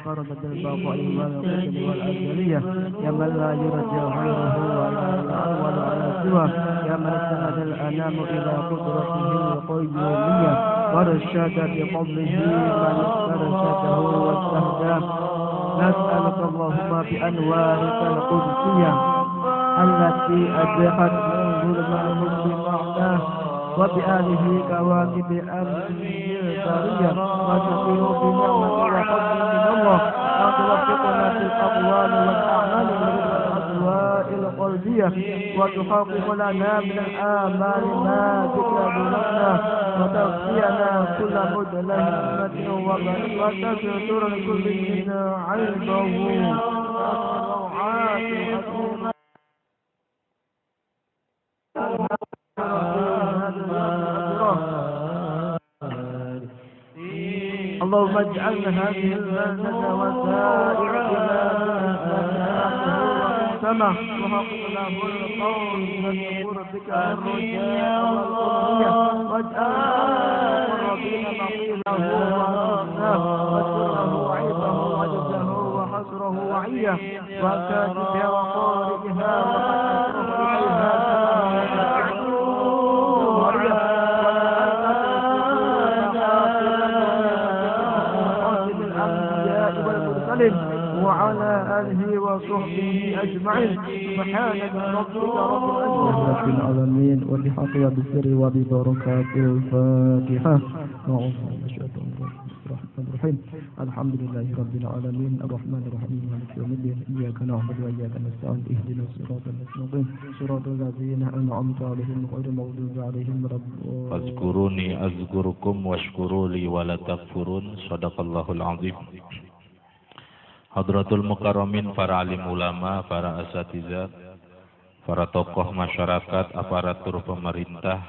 تقرب بالبقاء والقدم والأزلية يا من لا يرجى غيره ولا يعول على سواه يا من استند الأنام إلى قدرته القيومية ورشد بفضله من استرشده واستهداه نسألك اللهم بأنوارك القدسية التي أزهت من ظلم الحب معناه وبآله كواكب أمره البرية وتقيم بنعمة وفضل من الله أن توفقنا في الأقوال والأعمال والأجواء القلبية وتحقق لنا من الآمال ما تكلفنا وتغفينا كل مدلهمة وتستر لكل منا عيبه اللهم اجعلنا هذه البلدة وسائر بلاد وحقق له القول والنور بك الرجاء والقربية واجعلنا المقربين مقيله وحسناه واستره عيبه وجزه وحسره وعيه وكاتبها وقارئها وحسره إليها وعلى آله وصحبه أجمعين سبحانك ربك رب العزة العالمين وبحق وبسر وببركات الفاتحة الرحيم الحمد لله رب العالمين الرحمن الرحيم مالك يوم الدين إياك نعبد وإياك نستعين اهدنا الصراط المستقيم صراط الذين أنعمت عليهم غير المغضوب عليهم ولا الضالين فاذكروني أذكركم واشكروا لي ولا تكفرون صدق الله العظيم. Hadratul Mukarramin, para alim ulama, para asatidzah, para tokoh masyarakat, aparatur pemerintah,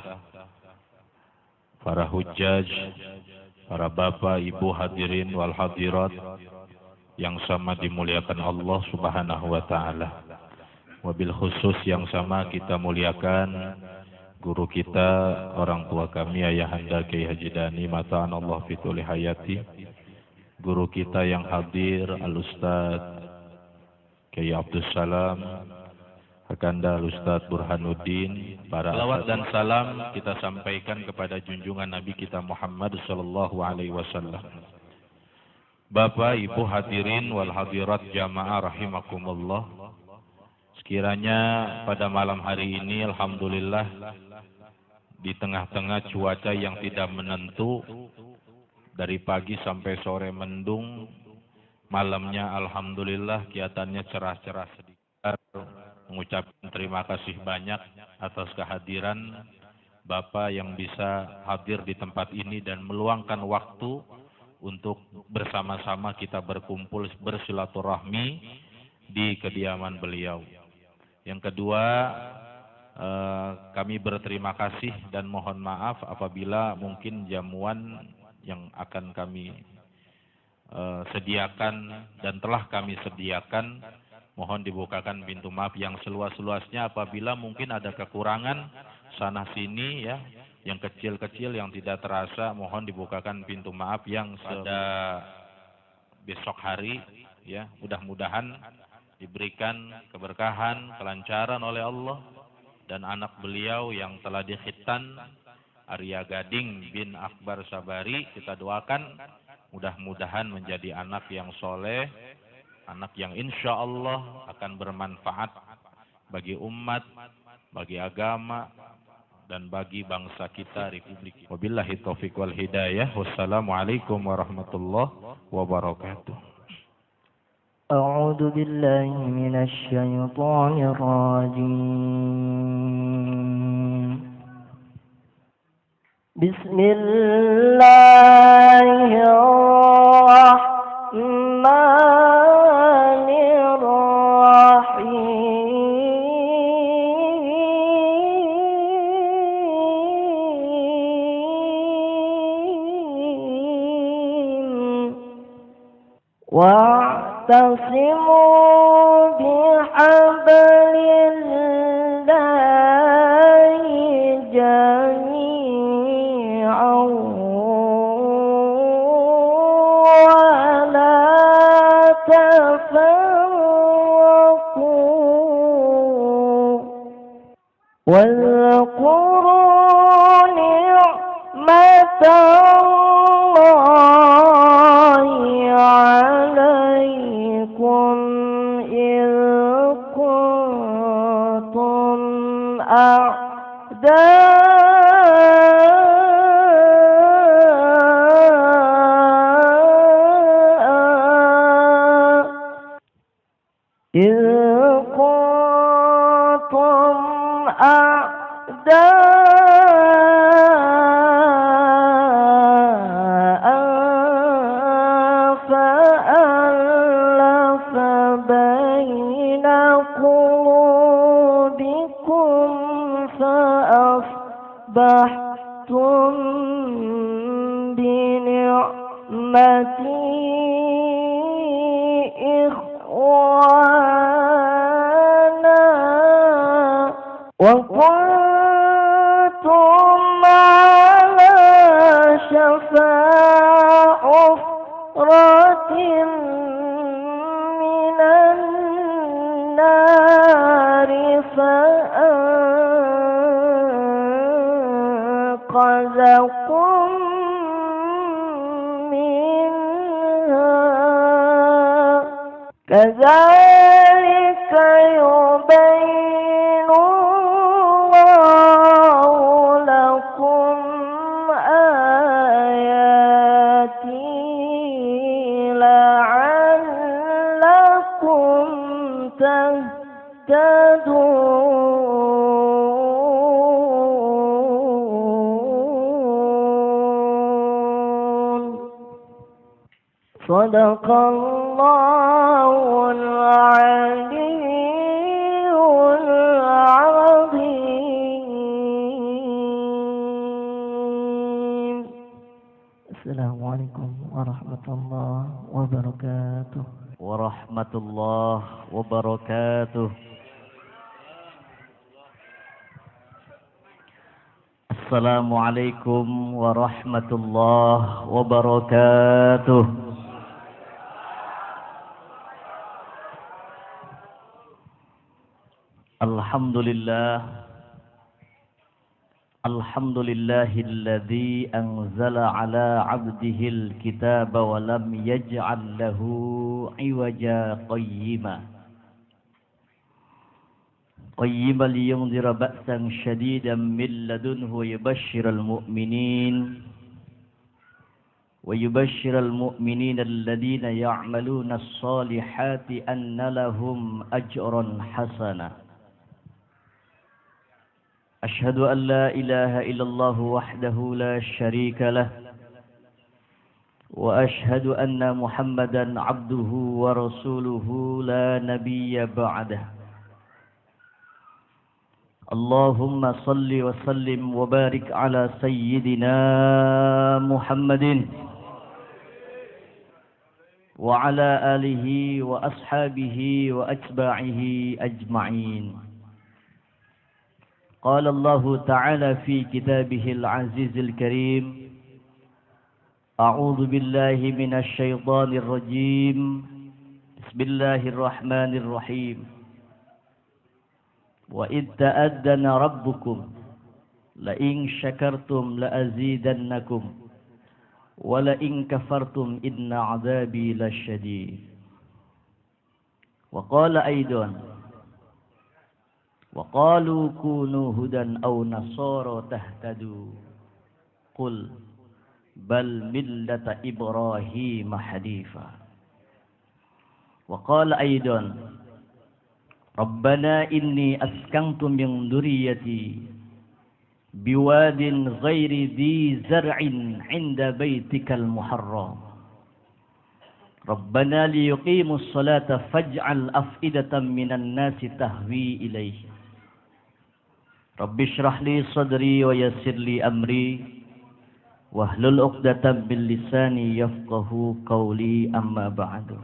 para hujjaj, para bapak, ibu hadirin wal hadirat yang sama dimuliakan Allah Subhanahu wa taala. Wabil khusus yang sama kita muliakan guru kita, orang tua kami Ayahanda Kyai Haji Dani mata'anallahu fi tuli hayati. Guru kita yang hadir Al-Ustaz Kyai Abdus Salam, Hakanda Al-Ustaz Burhanuddin. Para salawat dan salam kita sampaikan kepada junjungan Nabi kita Muhammad sallallahu alaihi wasallam. Bapak, Ibu hadirin wal hadirat jamaah rahimakumullah. Sekiranya pada malam hari ini alhamdulillah di tengah-tengah cuaca yang tidak menentu, dari pagi sampai sore mendung, malamnya alhamdulillah kelihatannya cerah-cerah sedikit. Mengucapkan terima kasih banyak atas kehadiran Bapak yang bisa hadir di tempat ini dan meluangkan waktu untuk bersama-sama kita berkumpul bersilaturahmi di kediaman beliau. Yang kedua, kami berterima kasih dan mohon maaf apabila mungkin jamuan yang akan kami sediakan dan telah kami sediakan, mohon dibukakan pintu maaf yang seluas-luasnya apabila mungkin ada kekurangan sana sini ya, yang kecil-kecil yang tidak terasa, mohon dibukakan pintu maaf yang pada besok hari ya, mudah-mudahan diberikan keberkahan, kelancaran oleh Allah dan anak beliau yang telah dikhitan Arya Gading bin Akbar Sabari, kita doakan mudah-mudahan menjadi anak yang soleh, anak yang insya Allah akan bermanfaat bagi umat, bagi agama, dan bagi bangsa kita, Republik. Wabillahi taufiq wal hidayah. Wassalamualaikum warahmatullahi wabarakatuh. A'udzu billahi minasy syaithanir rajim. Bismillahirrahmanirrahim. واعتصموا بحبل الله جميعا ولا تفرقوا واذكروا نعمة الله عليكم إذ كنتم أعداء فألف بين قلوبكم فأصبحتم بنعمتي إخوانا وكنتم على شفا حفرة من النار فأنقذكم منها كذلك يبين الله لكم آياته لعلكم تهتدون. صدق الله العلي العظيم. السلام عليكم ورحمة الله وبركاته. ورحمة الله وبركاته. السلام عليكم ورحمة الله وبركاته. الحمد لله الذي أنزل على عبده الكتاب ولم يجعل له عوجا قيما لينذر بأسا شديدا من لدنه ويبشر المؤمنين الذين يعملون الصالحات أن لهم أجرا حسنا. أشهد أن لا إله إلا الله وحده لا شريك له وأشهد أن محمدا عبده ورسوله لا نبي بعده. اللهم صل وسلم وبارك على سيدنا محمد وعلى آله وأصحابه وأتباعه أجمعين. قال الله تعالى في كتابه العزيز الكريم: أعوذ بالله من الشيطان الرجيم. بسم الله الرحمن الرحيم. وإذ تأذن ربكم لئن شكرتم لأزيدنكم ولئن كفرتم إن عذابي لشديد. وقال أيضا: وقالوا كونوا هدى أو نصارى تهتدوا قل بل ملة إبراهيم حنيفا. وقال أيضا: ربنا إني أسكنت من ذريتي بواد غير ذي زرع عند بيتك المحرم ربنا ليقيموا الصلاة فاجعل أفئدة من الناس تهوي إليه رب اشرح لي صدري ويسر لي أمري واحلل عقدة من لساني يفقه قولي. أما بعد.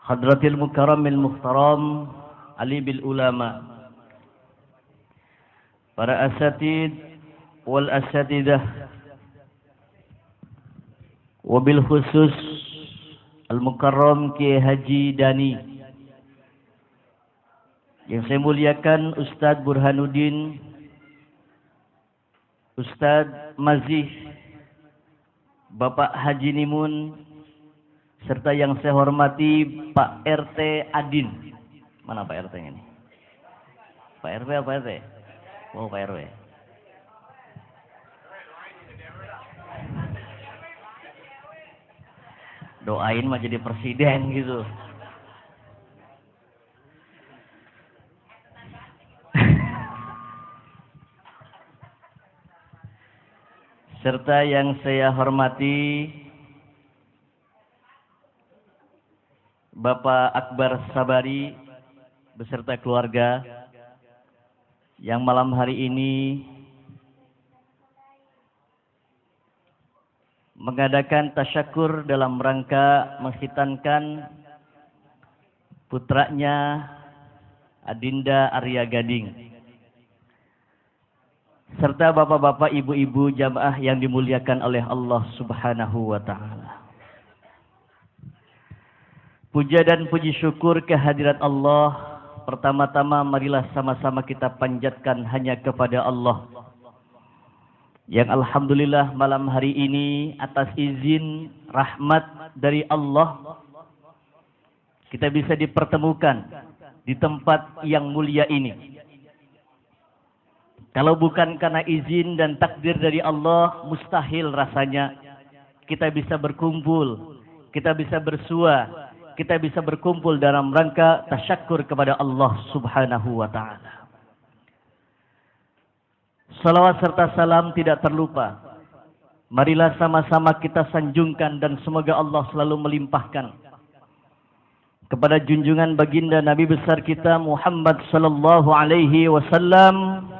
Hadratil Mukarramil Muhtaram Ali bil Ulama, para asatid wal asatidah, wabil khusus Al-Mukarram Kiai Haji Dani, yang saya muliakan Ustadz Burhanuddin, Ustadz Mazih, Bapak Haji Nimun, serta yang saya hormati Pak RT Adin. Mana Pak RT ini? Pak RW apa RT? Oh Pak RW. Doain mah jadi presiden gitu. Serta yang saya hormati Bapak Akbar Sabari beserta keluarga yang malam hari ini mengadakan tasyakur dalam rangka menghitankan putranya Adinda Arya Gading, serta bapak-bapak, ibu-ibu jamaah yang dimuliakan oleh Allah Subhanahu wa ta'ala. Puja dan puji syukur kehadirat Allah. Pertama-tama marilah sama-sama kita panjatkan hanya kepada Allah, yang alhamdulillah malam hari ini atas izin rahmat dari Allah kita bisa dipertemukan di tempat yang mulia ini. Kalau bukan karena izin dan takdir dari Allah, mustahil rasanya kita bisa berkumpul, kita bisa bersua, kita bisa berkumpul dalam rangka tasyakur kepada Allah Subhanahu wa ta'ala. Salawat serta salam tidak terlupa. Marilah sama-sama kita sanjungkan dan semoga Allah selalu melimpahkan kepada junjungan baginda Nabi besar kita Muhammad sallallahu alaihi wasallam,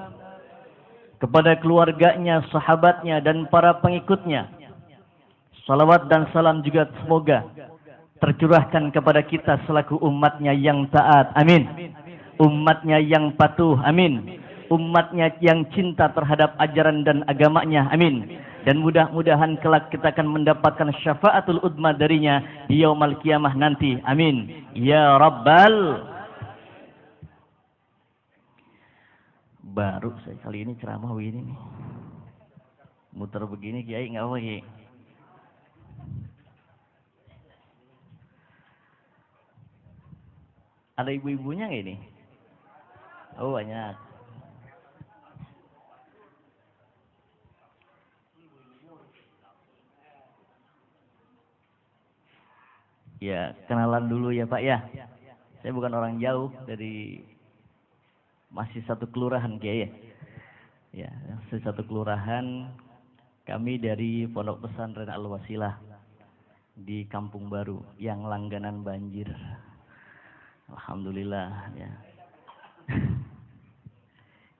kepada keluarganya, sahabatnya, dan para pengikutnya. Salawat dan salam juga semoga tercurahkan kepada kita selaku umatnya yang taat, amin. Umatnya yang patuh, amin. Umatnya yang cinta terhadap ajaran dan agamanya, amin. Dan mudah-mudahan kelak kita akan mendapatkan syafaatul udma darinya di yaumul qiyamah nanti, amin. Ya Rabbal. Baru saya kali ini ceramah begini nih. Muter begini Kiai nggak apa Kiai? Ada ibu-ibunya nggak ini? Oh banyak. Ya kenalan dulu ya Pak ya. Saya bukan orang jauh, dari masih satu kelurahan Kiai ya. Ya, masih satu kelurahan. Kami dari Pondok Pesantren Al-Wasilah di Kampung Baru yang langganan banjir. Alhamdulillah ya.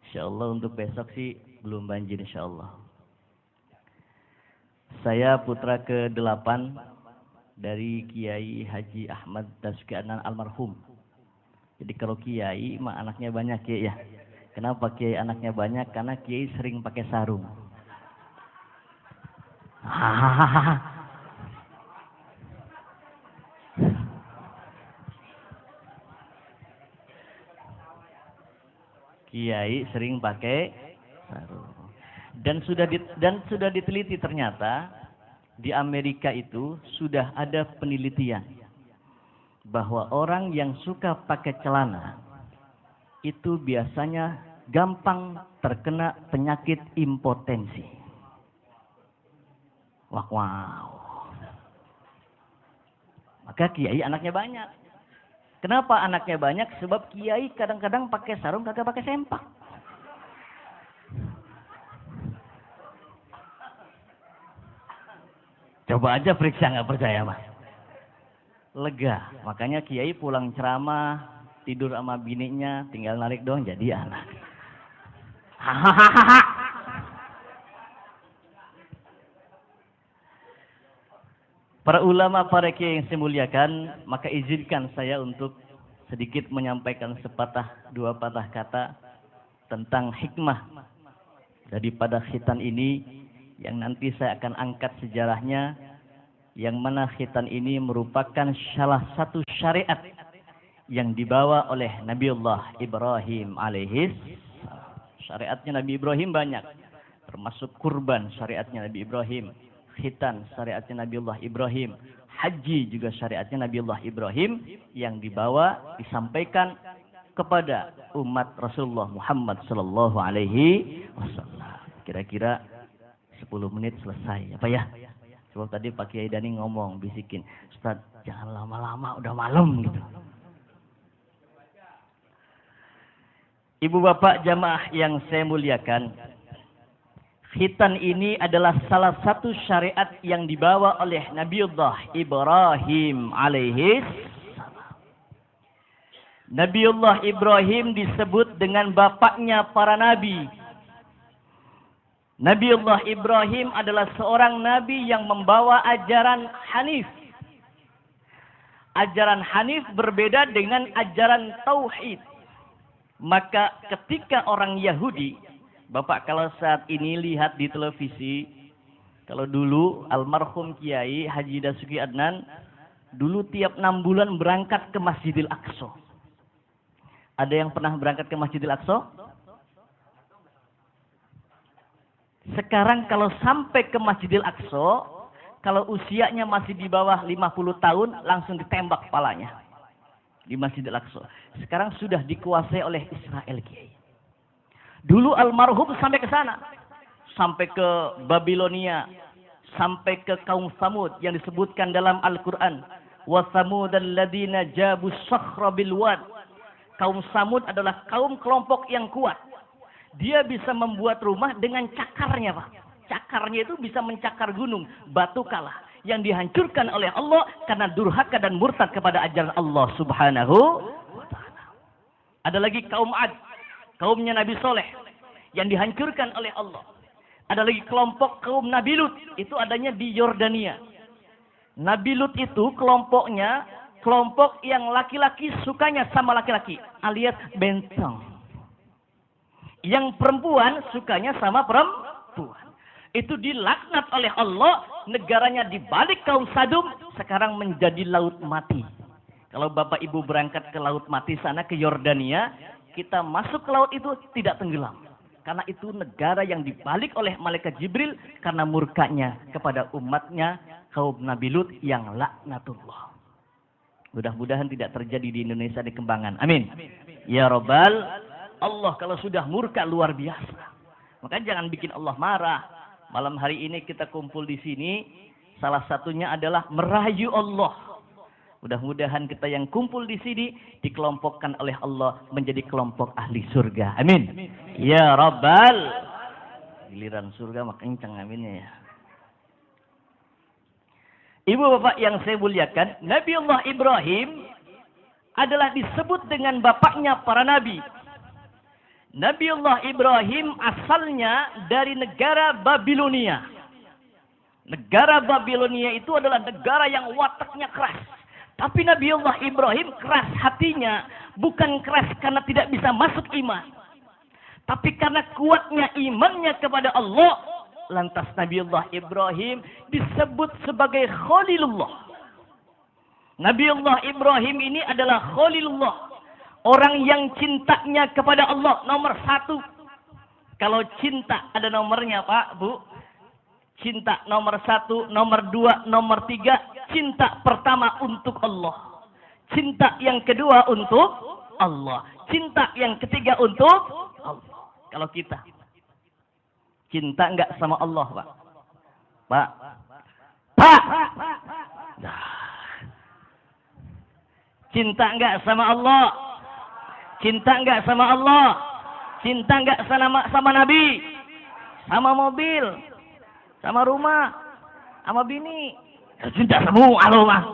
Insyaallah untuk besok sih belum banjir insyaallah. Saya putra ke-8 dari Kiai Haji Ahmad Tasganan almarhum. Jadi kalau Kiai mah anaknya banyak Kiai ya. Kenapa Kiai anaknya banyak? Karena Kiai sering pakai sarung. Kiai sering pakai sarung. Dan sudah diteliti ternyata di Amerika itu sudah ada penelitian bahwa orang yang suka pakai celana itu biasanya gampang terkena penyakit impotensi. Wow. Maka Kiai anaknya banyak. Kenapa anaknya banyak? Sebab Kiai kadang-kadang pakai sarung kagak pakai sempak. Coba aja periksa, nggak percaya mah. Lega. Makanya Kiai pulang ceramah, tidur sama bininya, tinggal narik doang jadi anak. Para ulama, para kiai yang saya muliakan, maka izinkan saya untuk sedikit menyampaikan sepatah dua patah kata tentang hikmah daripada khitan ini yang nanti saya akan angkat sejarahnya, yang mana khitan ini merupakan salah satu syariat yang dibawa oleh Nabiullah Ibrahim alaihis. Syariatnya Nabi Ibrahim banyak, termasuk kurban syariatnya Nabi Ibrahim, khitan syariatnya Nabiullah Ibrahim, haji juga syariatnya Nabiullah Ibrahim yang dibawa disampaikan kepada umat Rasulullah Muhammad sallallahu alaihi wasallam. Kira-kira 10 menit selesai apa ya? Sebab tadi Pak Kiai Dani ngomong bisikin, "Ustaz, jangan lama-lama, udah malam," gitu. Ibu bapak jamaah yang saya muliakan, khitan ini adalah salah satu syariat yang dibawa oleh Nabiullah Ibrahim alaihis. Nabiullah Ibrahim disebut dengan bapaknya para nabi. Nabiullah Ibrahim adalah seorang nabi yang membawa ajaran Hanif. Ajaran Hanif berbeda dengan ajaran Tauhid. Maka ketika orang Yahudi, Bapak kalau saat ini lihat di televisi, kalau dulu almarhum Kiai Haji Dasuki Adnan, dulu tiap 6 bulan berangkat ke Masjidil Aqsa. Ada yang pernah berangkat ke Masjidil Aqsa? Sekarang kalau sampai ke Masjidil Aqsa, kalau usianya masih di bawah 50 tahun, langsung ditembak kepalanya di Masjidil Aqsa. Sekarang sudah dikuasai oleh Israel, Kiai. Dulu almarhum sampai ke sana, sampai ke Babilonia, sampai ke kaum Samud yang disebutkan dalam Al-Quran. Wa Samudal ladzina jabu sakhra bil wad. Kaum Samud adalah kaum kelompok yang kuat. Dia bisa membuat rumah dengan cakarnya, Pak. Cakarnya itu bisa mencakar gunung, batu kalah, yang dihancurkan oleh Allah karena durhaka dan murtad kepada ajaran Allah Subhanahu wa taala. Ada lagi kaum Ad, kaumnya Nabi Soleh yang dihancurkan oleh Allah. Ada lagi kelompok kaum Nabi Lut, itu adanya di Yordania. Nabi Lut itu kelompoknya kelompok yang laki-laki sukanya sama laki-laki, alias benteng. Yang perempuan sukanya sama perempuan. Itu dilaknat oleh Allah, negaranya dibalik kaum Sadum, sekarang menjadi laut mati. Kalau Bapak Ibu berangkat ke laut mati sana, ke Yordania, kita masuk ke laut itu tidak tenggelam. Karena itu negara yang dibalik oleh malaikat Jibril karena murkanya kepada umatnya kaum Nabi Lut yang laknatullah. Mudah-mudahan tidak terjadi di Indonesia di Kembangan. Amin. Ya Rabbal, Allah kalau sudah murka luar biasa. Maka jangan bikin Allah marah. Malam hari ini kita kumpul di sini, salah satunya adalah merayu Allah. Mudah-mudahan kita yang kumpul di sini dikelompokkan oleh Allah menjadi kelompok ahli surga. Amin. Ya Rabbal. Giliran surga maka kencang aminnya ya. Ibu bapak yang saya muliakan, Nabiullah Ibrahim adalah disebut dengan bapaknya para nabi. Nabiullah Ibrahim asalnya dari negara Babilonia. Negara Babilonia itu adalah negara yang wataknya keras. Tapi Nabiullah Ibrahim keras hatinya, bukan keras karena tidak bisa masuk iman. Tapi karena kuatnya imannya kepada Allah, lantas Nabiullah Ibrahim disebut sebagai Khalilullah. Nabiullah Ibrahim ini adalah Khalilullah. Orang yang cintanya kepada Allah nomor 1. Kalau cinta ada nomornya Pak, Bu. Cinta nomor 1, nomor 2, nomor 3. Cinta pertama untuk Allah. Cinta yang kedua untuk Allah. Cinta yang ketiga untuk Allah. Kalau kita cinta enggak sama Allah, Pak? Pak. Pak. Cinta enggak sama Allah? Cinta enggak sama Allah? Cinta enggak sama Nabi? Sama mobil? Sama rumah? Sama bini? Cinta semua loh, Mas.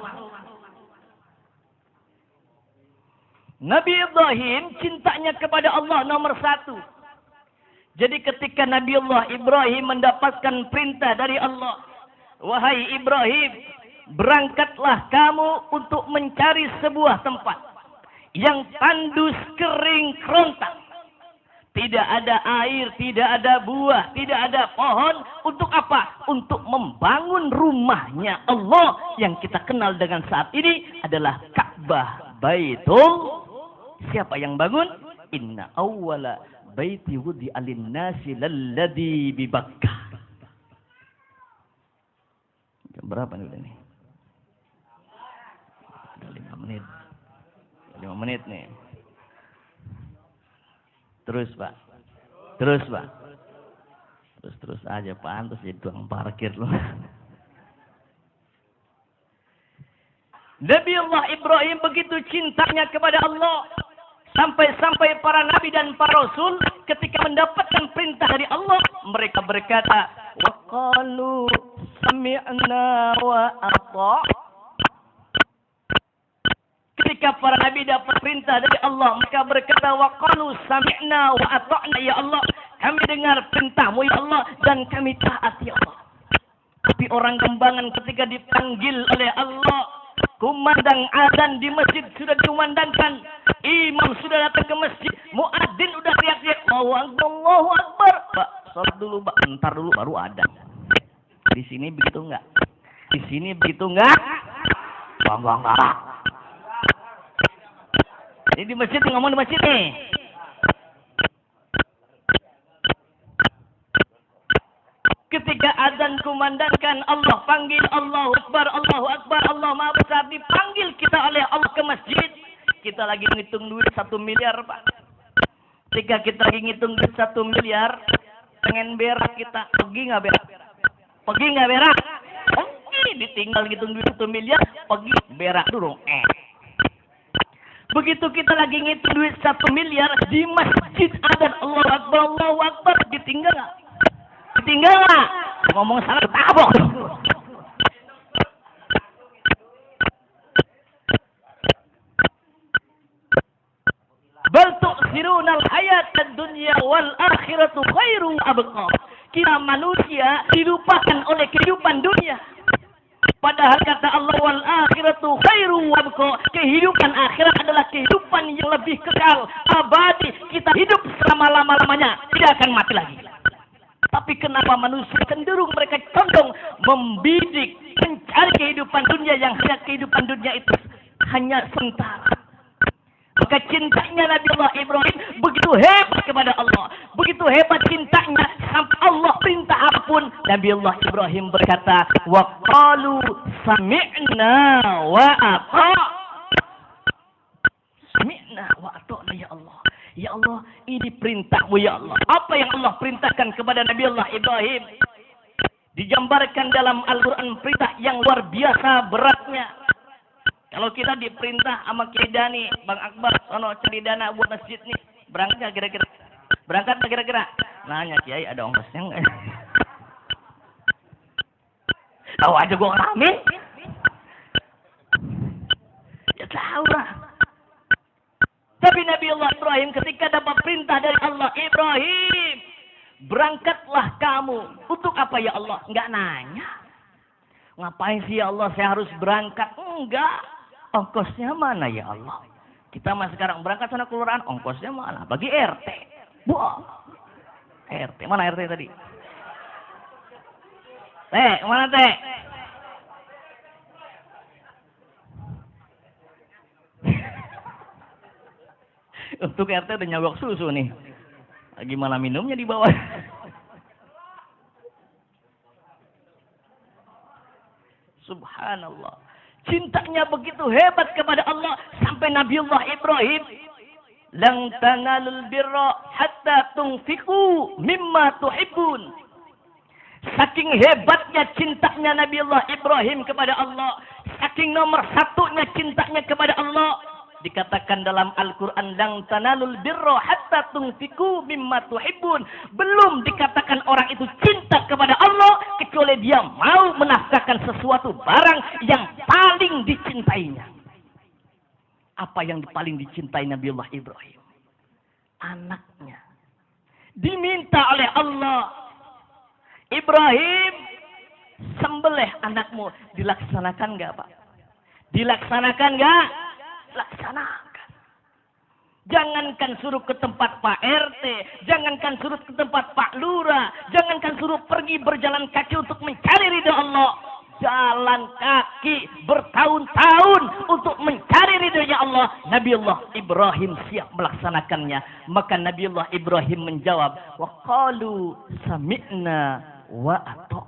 Nabi Ibrahim cintanya kepada Allah nomor 1. Jadi ketika Nabiullah Ibrahim mendapatkan perintah dari Allah, wahai Ibrahim, berangkatlah kamu untuk mencari sebuah tempat yang tandus kering kerontang. Tidak ada air, tidak ada buah, tidak ada pohon. Untuk apa? Untuk membangun rumahnya Allah yang kita kenal dengan saat ini adalah Ka'bah Baitul. Siapa yang bangun? Inna awwala baiti wudi'a lin-nasi lalladzi bi Bakkah. Jam berapa nih udah nih? Udah 5 menit. 5 menit nih. Terus Pak. Terus Pak. Terus aja pantas jadi tukang parkir loh. Nabi Allah Ibrahim begitu cintanya kepada Allah. Sampai-sampai para nabi dan para rasul ketika mendapatkan perintah dari Allah, mereka berkata, wa qalu sami'na wa ata'na. Ketika para nabi dapat perintah dari Allah, mereka berkata, wa qalu sami'na wa ata'na, ya Allah, kami dengar perintahmu ya Allah dan kami taat ya Allah. Tapi orang Kembangan ketika dipanggil oleh Allah, kumandang azan di masjid sudah dikumandangkan, imam sudah datang ke masjid, muadzin udah teriak-teriak, Allahu Akbar. Pak, salat dulu, Pak. Bentar dulu baru ada. Di sini begitu enggak? Di sini begitu enggak? Enggak. Ini di masjid, ngomong di masjid nih. Ketika azan kumandangkan, Allah panggil, Allahu Akbar, Allahu Akbar, Allah Maha Besar, dipanggil kita oleh Allah ke masjid. Kita lagi ngitung duit 1 miliar, Pak. Ketika kita lagi ngitung duit 1 miliar, pengen berak kita, pergi nggak berak? Pergi nggak berak? Pergi, ditinggal ngitung duit 1 miliar, pergi berak dulu. Begitu kita lagi ngitung duit 1 miliar, di masjid azan Allahu Akbar, ditinggal nggak? Ditinggal nggak? Ngomong salah tabok. Bal tu'thirunal hayatad dunya wal akhiratu khairu abqa. Kita manusia dilupakan oleh kehidupan dunia. Padahal kata Allah, wal akhiratu khairu abqa. Kehidupan akhirat adalah kehidupan yang lebih kekal, abadi. Kita hidup selama-lamanya, tidak akan mati lagi. Tapi kenapa manusia cenderung mereka condong membidik, mencari kehidupan dunia yang hanya kehidupan dunia itu hanya sementara. Maka cintanya Nabi Allah Ibrahim begitu hebat kepada Allah. Begitu hebat cintanya sampai Allah perintah apapun, Nabi Allah Ibrahim berkata, wa qalu sami'na wa ata'na. Sami'na wa ata'na ya Allah. Ya Allah, ini perintahmu ya Allah. Apa yang Allah perintahkan kepada Nabi Allah Ibrahim digambarkan dalam Al-Quran perintah yang luar biasa beratnya. Kalau kita diperintah sama Kiai Dani, Bang Akbar, sono cari dana buat masjid nih, berangkat nggak kira-kira? Berangkat nggak kira-kira? Nanya Kiai, ada ongkosnya nggak? Tahu aja gua ngalamin. Ya tahu lah. Tapi Nabi Allah Ibrahim ketika dapat perintah dari Allah, Ibrahim, berangkatlah kamu. Untuk apa ya Allah? Enggak nanya. Ngapain sih ya Allah saya harus berangkat? Enggak. Ongkosnya mana ya Allah? Kita mah sekarang berangkat sana kelurahan, ongkosnya mana? Bagi RT. Wah. RT, mana RT tadi? Mana Teh? Untuk RT udah nyawak susu nih. Gimana minumnya di bawah? Subhanallah. Cintanya begitu hebat kepada Allah sampai Nabiullah Ibrahim, "Lan tanalul birra hatta tunfiqu mimma tuhibbun." Saking hebatnya cintanya Nabiullah Ibrahim kepada Allah, saking nomor satunya cintanya kepada Allah, dikatakan dalam Al-Quran, "Lan tanalul birra hatta tunfiqu mimma tuhibbun." Belum dikatakan orang itu cinta kepada Allah kecuali dia mau menafkahkan sesuatu barang yang paling dicintainya. Apa yang paling dicintai Nabiullah Ibrahim? Anaknya. Diminta oleh Allah, Ibrahim, sembelih anakmu. Dilaksanakan nggak Pak? Dilaksanakan nggak? Laksanakan. Jangankan suruh ke tempat Pak RT, jangankan suruh ke tempat Pak Lurah, jangankan suruh pergi berjalan kaki untuk mencari ridha Allah. Jalan kaki bertahun-tahun untuk mencari ridhonya Allah. Nabiullah Ibrahim siap melaksanakannya. Maka Nabiullah Ibrahim menjawab, wa qalu sami'na wa ata'na.